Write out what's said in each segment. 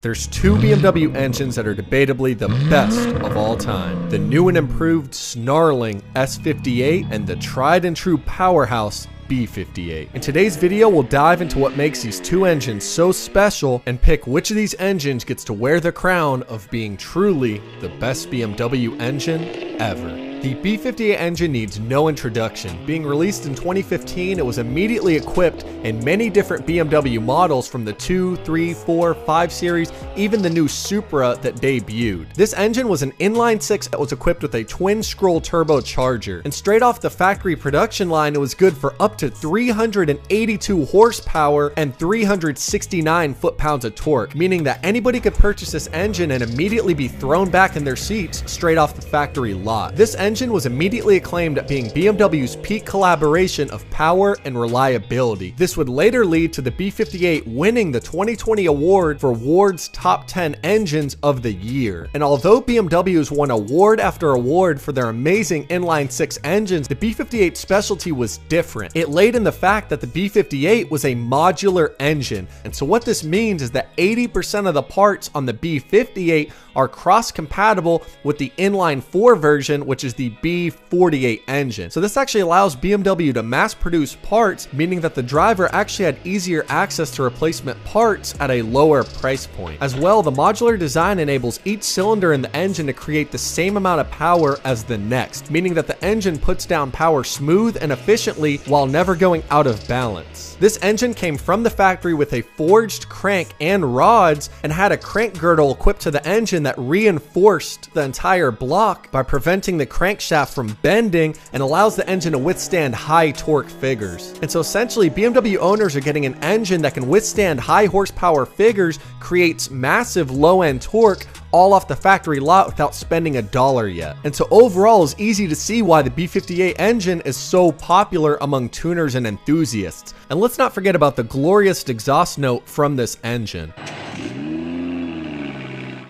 There's two BMW engines that are debatably the best of all time. The new and improved snarling S58 and the tried and true powerhouse B58. In today's video, we'll dive into what makes these two engines so special and pick which of these engines gets to wear the crown of being truly the best BMW engine ever. The B58 engine needs no introduction. Being released in 2015, it was immediately equipped in many different BMW models from the 2, 3, 4, 5 series, even the new Supra that debuted. This engine was an inline-6 that was equipped with a twin-scroll turbocharger, and straight off the factory production line, it was good for up to 382 horsepower and 369 foot-pounds of torque, meaning that anybody could purchase this engine and immediately be thrown back in their seats straight off the factory lot. This engine was immediately acclaimed at being BMW's peak collaboration of power and reliability. This would later lead to the B58 winning the 2020 award for Ward's Top 10 Engines of the Year. And although BMW's won award after award for their amazing inline-6 engines, the B58 specialty was different. It laid in the fact that the B58 was a modular engine. And so what this means is that 80% of the parts on the B58 are cross-compatible with the inline-4 version, which is the B48 engine. So this actually allows BMW to mass produce parts, meaning that the driver actually had easier access to replacement parts at a lower price point. As well, the modular design enables each cylinder in the engine to create the same amount of power as the next, meaning that the engine puts down power smooth and efficiently while never going out of balance. This engine came from the factory with a forged crank and rods and had a crank girdle equipped to the engine that reinforced the entire block by preventing the crankshaft from bending and allows the engine to withstand high torque figures. And so essentially BMW owners are getting an engine that can withstand high horsepower figures, creates massive low-end torque, all off the factory lot without spending $1 yet. And so overall, it's easy to see why the B58 engine is so popular among tuners and enthusiasts. And let's not forget about the glorious exhaust note from this engine.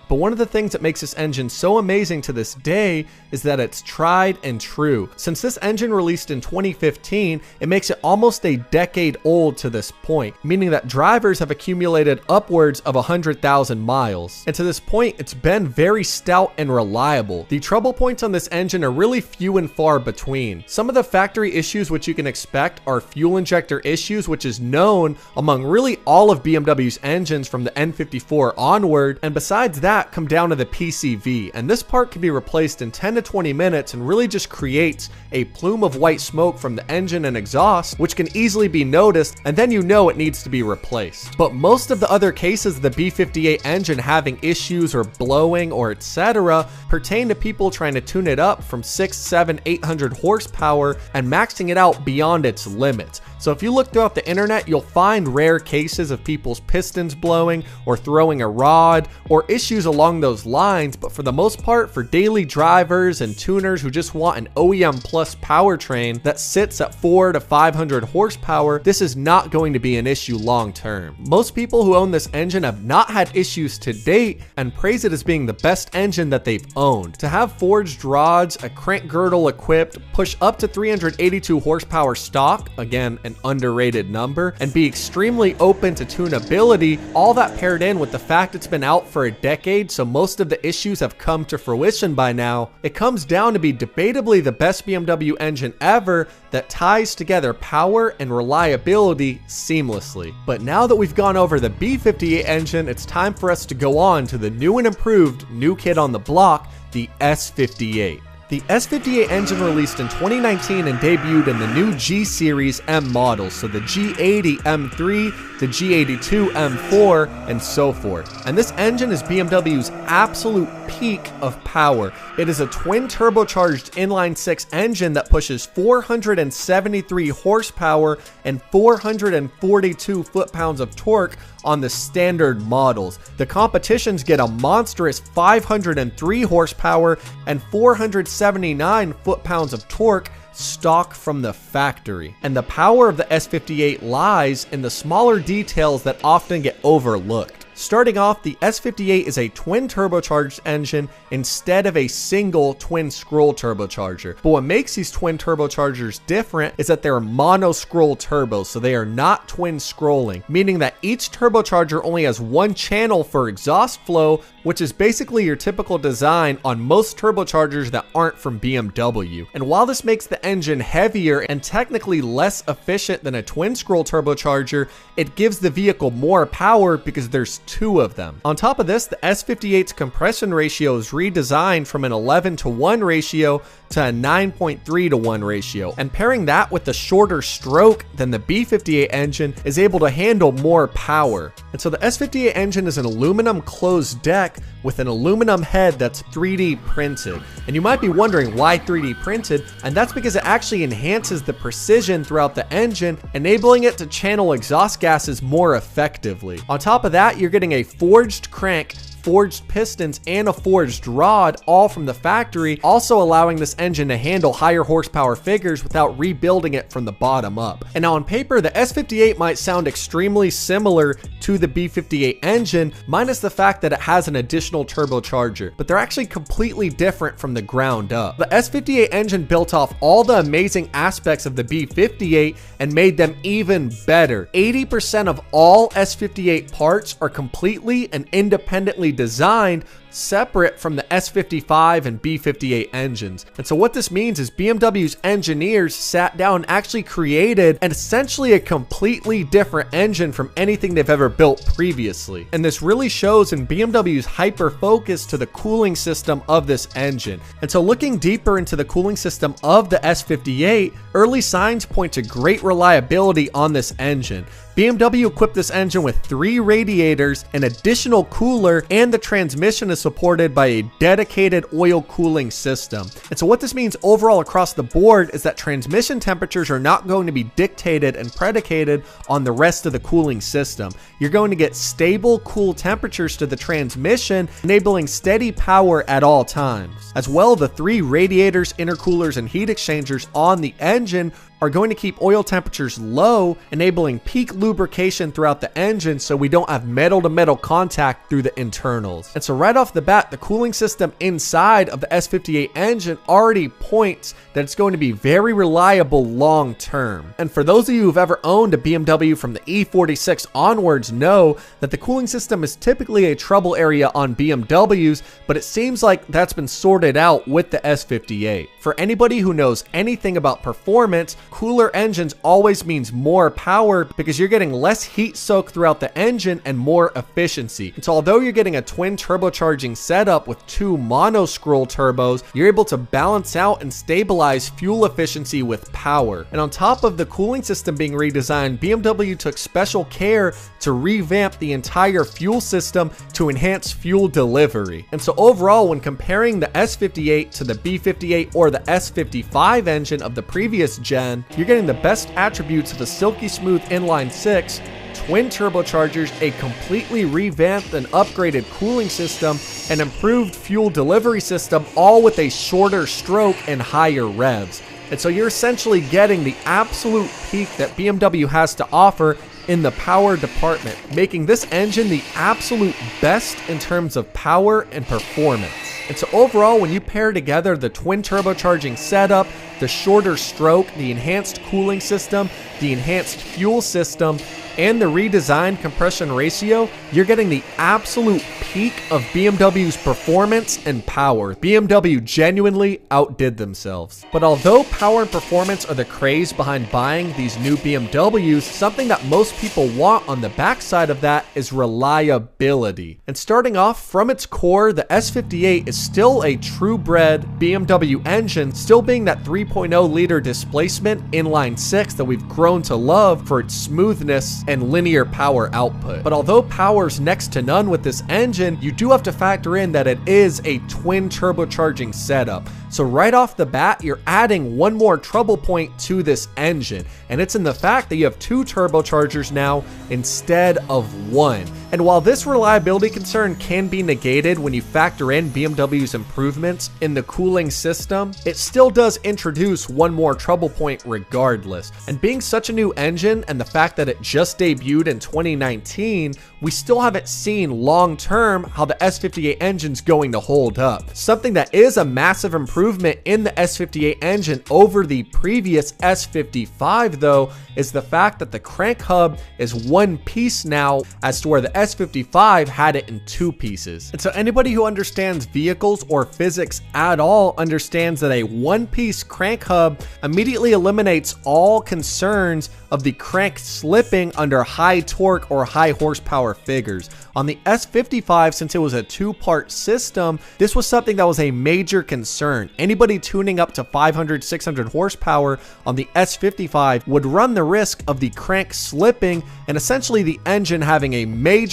But one of the things that makes this engine so amazing to this day is that it's tried and true. Since this engine released in 2015, it makes it almost a decade old to this point, meaning that drivers have accumulated upwards of 100,000 miles. And to this point, it's been very stout and reliable. The trouble points on this engine are really few and far between. Some of the factory issues which you can expect are fuel injector issues, which is known among really all of BMW's engines from the N54 onward, and besides that, come down to the PCV, and this part can be replaced in 10 to 20 minutes and really just creates a plume of white smoke from the engine and exhaust, which can easily be noticed, and then you know it needs to be replaced. But most of the other cases of the B58 engine having issues or blowing or etc. pertain to people trying to tune it up from 6, 7, 800 horsepower and maxing it out beyond its limits. So if you look throughout the internet, you'll find rare cases of people's pistons blowing or throwing a rod or issues along those lines, but for the most part, for daily drivers and tuners who just want an OEM plus powertrain that sits at 4 to 500 horsepower, this is not going to be an issue long term. Most people who own this engine have not had issues to date and praise it as being the best engine that they've owned. To have forged rods, a crank girdle equipped, push up to 382 horsepower stock, again, an underrated number, and be extremely open to tunability, all that paired in with the fact it's been out for a decade, so most of the issues have come to fruition by now, it comes down to be debatably the best BMW engine ever that ties together power and reliability seamlessly. But now that we've gone over the B58 engine, it's time for us to go on to the new and improved new kid on the block, the S58. The S58 engine released in 2019 and debuted in the new G Series M models, so the G80 M3, the G82 M4, and so forth. And this engine is BMW's absolute peak of power. It is a twin turbocharged inline-6 engine that pushes 473 horsepower and 442 foot-pounds of torque on the standard models. The competitions get a monstrous 503 horsepower and 479 foot-pounds of torque stock from the factory. And the power of the S58 lies in the smaller details that often get overlooked. Starting off, the S58 is a twin turbocharged engine instead of a single twin scroll turbocharger. But what makes these twin turbochargers different is that they're mono scroll turbos, so they are not twin scrolling, meaning that each turbocharger only has one channel for exhaust flow, which is basically your typical design on most turbochargers that aren't from BMW. And while this makes the engine heavier and technically less efficient than a twin scroll turbocharger, it gives the vehicle more power because there's two of them. On top of this, the S58's compression ratio is redesigned from an 11:1 ratio to a 9.3:1 ratio, and pairing that with the shorter stroke than the B58 engine is able to handle more power. And so the S58 engine is an aluminum closed deck with an aluminum head that's 3D printed. And you might be wondering why 3D printed, and that's because it actually enhances the precision throughout the engine, enabling it to channel exhaust gases more effectively. On top of that, you're getting a forged crank, forged pistons, and a forged rod, all from the factory, also allowing this engine to handle higher horsepower figures without rebuilding it from the bottom up. And now on paper, the S58 might sound extremely similar to the B58 engine, minus the fact that it has an additional turbocharger, but they're actually completely different from the ground up. The S58 engine built off all the amazing aspects of the B58 and made them even better. 80% of all S58 parts are completely and independently designed separate from the S55 and B58 engines. And so what this means is BMW's engineers sat down and actually created essentially a completely different engine from anything they've ever built previously. And this really shows in BMW's hyper focus to the cooling system of this engine. And so looking deeper into the cooling system of the S58, early signs point to great reliability on this engine. BMW equipped this engine with 3 radiators, an additional cooler, and the transmission is supported by a dedicated oil cooling system. And so what this means overall across the board is that transmission temperatures are not going to be dictated and predicated on the rest of the cooling system. You're going to get stable, cool temperatures to the transmission, enabling steady power at all times. As well, the 3 radiators, intercoolers, and heat exchangers on the engine are going to keep oil temperatures low, enabling peak lubrication throughout the engine so we don't have metal-to-metal contact through the internals. And so right off the bat, the cooling system inside of the S58 engine already points that it's going to be very reliable long term. And for those of you who've ever owned a BMW from the E46 onwards know that the cooling system is typically a trouble area on BMWs, but it seems like that's been sorted out with the S58. For anybody who knows anything about performance, cooler engines always means more power because you're getting less heat soak throughout the engine and more efficiency. And so although you're getting a twin turbocharging setup with 2 mono scroll turbos, you're able to balance out and stabilize fuel efficiency with power. And on top of the cooling system being redesigned, BMW took special care to revamp the entire fuel system to enhance fuel delivery. And so overall, when comparing the S58 to the B58 or the S55 engine of the previous gen, you're getting the best attributes of the silky smooth inline 6, twin turbochargers, a completely revamped and upgraded cooling system, an improved fuel delivery system, all with a shorter stroke and higher revs. And so you're essentially getting the absolute peak that BMW has to offer in the power department, making this engine the absolute best in terms of power and performance. And so overall, when you pair together the twin turbocharging setup, the shorter stroke, the enhanced cooling system, the enhanced fuel system, and the redesigned compression ratio, you're getting the absolute peak of BMW's performance and power. BMW genuinely outdid themselves. But although power and performance are the craze behind buying these new BMWs, something that most people want on the backside of that is reliability. And starting off from its core, the S58 is still a true-bred BMW engine, still being that 3.0 liter displacement inline 6 that we've grown to love for its smoothness and linear power output. But although power's next to none with this engine, you do have to factor in that it is a twin turbocharging setup. So right off the bat, you're adding one more trouble point to this engine, and it's in the fact that you have 2 turbochargers now instead of 1. And while this reliability concern can be negated when you factor in BMW's improvements in the cooling system, it still does introduce one more trouble point regardless. And being such a new engine and the fact that it just debuted in 2019, we still haven't seen long term how the S58 engine's going to hold up. Something that is a massive improvement in the S58 engine over the previous S55 though is the fact that the crank hub is one piece now, as to where the S55 had it in two pieces. And so anybody who understands vehicles or physics at all understands that a one-piece crank hub immediately eliminates all concerns of the crank slipping under high torque or high horsepower figures. On the S55, since it was a two-part system, this was something that was a major concern. Anybody tuning up to 500, 600 horsepower on the S55 would run the risk of the crank slipping and essentially the engine having a major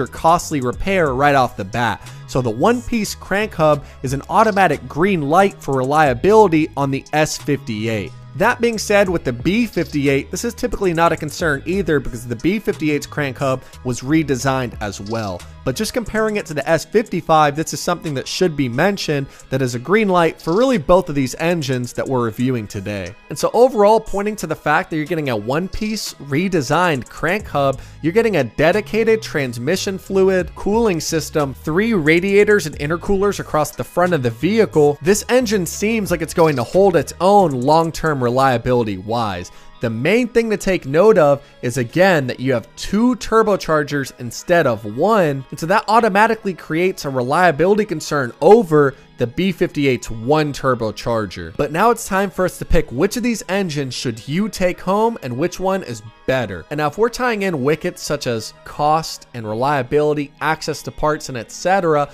costly repair right off the bat. So the one-piece crank hub is an automatic green light for reliability on the S58. That being said, with the B58, this is typically not a concern either because the B58's crank hub was redesigned as well. But just comparing it to the S55, this is something that should be mentioned that is a green light for really both of these engines that we're reviewing today. And so overall, pointing to the fact that you're getting a one-piece redesigned crank hub, you're getting a dedicated transmission fluid, cooling system, 3 radiators and intercoolers across the front of the vehicle, this engine seems like it's going to hold its own long-term reliability wise. The main thing to take note of is again that you have 2 turbochargers instead of 1, and so that automatically creates a reliability concern over the B58's 1 turbocharger. But now it's time for us to pick which of these engines should you take home and which one is better. And now if we're tying in wickets such as cost and reliability, access to parts and etc.,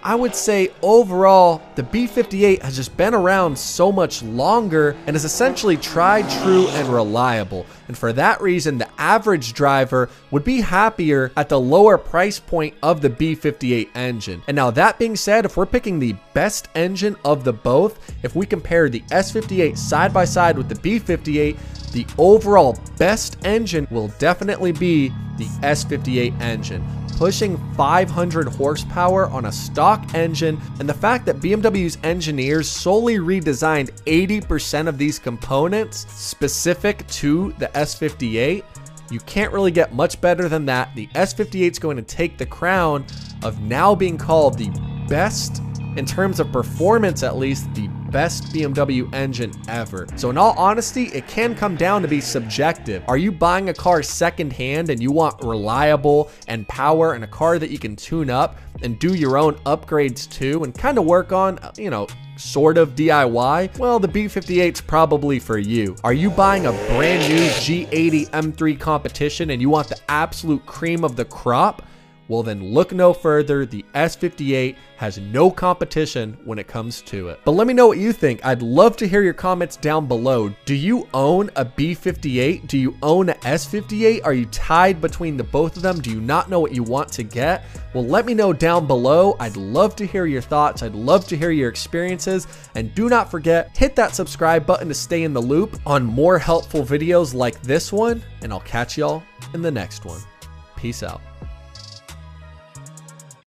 I would say overall, the B58 has just been around so much longer and is essentially tried, true, and reliable. And for that reason, the average driver would be happier at the lower price point of the B58 engine. And now that being said, if we're picking the best engine of the both, if we compare the S58 side by side with the B58, the overall best engine will definitely be the S58 engine, pushing 500 horsepower on a stock engine, and the fact that BMW's engineers solely redesigned 80% of these components specific to the S58, you can't really get much better than that. The S58 is going to take the crown of now being called the best, in terms of performance at least, the best BMW engine ever. So in all honesty, it can come down to be subjective. Are you buying a car secondhand and you want reliable and power and a car that you can tune up and do your own upgrades to and kind of work on, you know, sort of DIY? Well, the B58's probably for you. Are you buying a brand new G80 M3 competition and you want the absolute cream of the crop? Well, then look no further. The S58 has no competition when it comes to it. But let me know what you think. I'd love to hear your comments down below. Do you own a B58? Do you own a S58? Are you tied between the both of them? Do you not know what you want to get? Well, let me know down below. I'd love to hear your thoughts. I'd love to hear your experiences. And do not forget, hit that subscribe button to stay in the loop on more helpful videos like this one. And I'll catch y'all in the next one. Peace out.